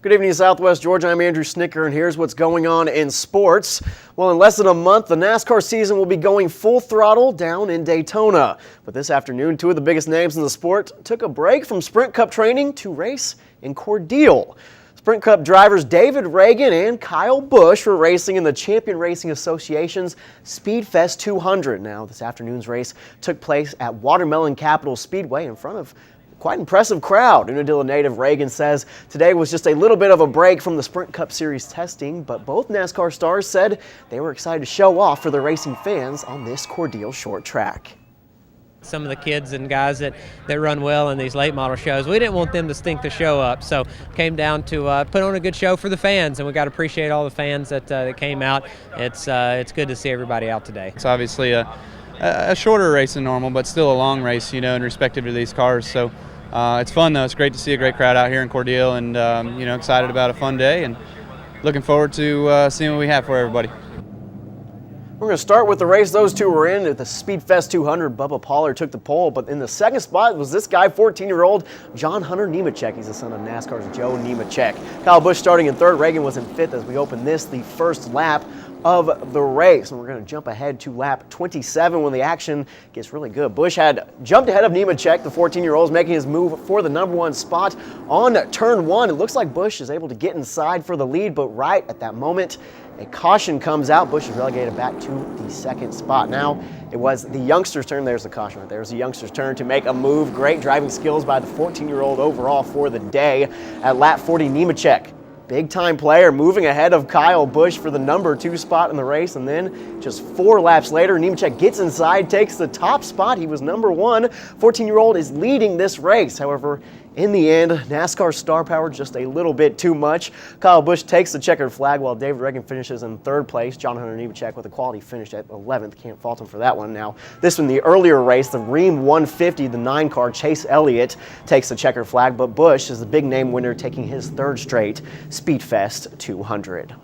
Good evening, Southwest Georgia. I'm Andrew Snicker, and here's what's going on in sports. Well, in less than a month, the NASCAR season will be going full throttle down in Daytona. But this afternoon, two of the biggest names in the sport took a break from Sprint Cup training to race in Cordele. Sprint Cup drivers David Ragan and Kyle Busch were racing in the Champion Racing Association's Speedfest 200. Now, this afternoon's race took place at Watermelon Capital Speedway in front of quite impressive crowd. Unadilla native Ragan says today was just a little bit of a break from the Sprint Cup Series testing, but both NASCAR stars said they were excited to show off for their racing fans on this Cordele short track. Some of the kids and guys that run well in these late model shows, we didn't want them to stink the show up, so came down to put on a good show for the fans, and we got to appreciate all the fans that came out. It's good to see everybody out today. It's obviously a shorter race than normal, but still a long race, you know, in respective to these cars. So it's fun though. It's great to see a great crowd out here in Cordele, and you know, excited about a fun day and looking forward to seeing what we have for everybody. We're going to start with the race those two were in at the Speedfest 200. Bubba Pollard took the pole, but in the second spot was this guy, 14-year-old John Hunter Nemechek. He's the son of NASCAR's Joe Nemechek. Kyle Busch starting in third. Reagan was in fifth as we open the first lap of the race. And we're going to jump ahead to lap 27 when the action gets really good. Busch had jumped ahead of Nemechek, the 14-year-old, making his move for the number one spot on turn one. It looks like Busch is able to get inside for the lead, but right at that moment, a caution comes out. Busch is relegated back to the second spot. Now it was the youngster's turn. There's the caution right there. There's the youngster's turn to make a move. Great driving skills by the 14-year-old overall for the day. At lap 40, Nemechek, big time player, moving ahead of Kyle Busch for the number 2 spot in the race. And then just 4 laps later, Nemechek gets inside, takes the top spot. He was number 1. 14-year-old is leading this race. However, in the end, NASCAR star power just a little bit too much. Kyle Busch takes the checkered flag while David Reagan finishes in third place. John Hunter Nemechek with a quality finish at 11th. Can't fault him for that one. Now, this one, the earlier race, the Ream 150, the 9 car, Chase Elliott takes the checkered flag, but Busch is the big name winner, taking his third straight Speedfest 200.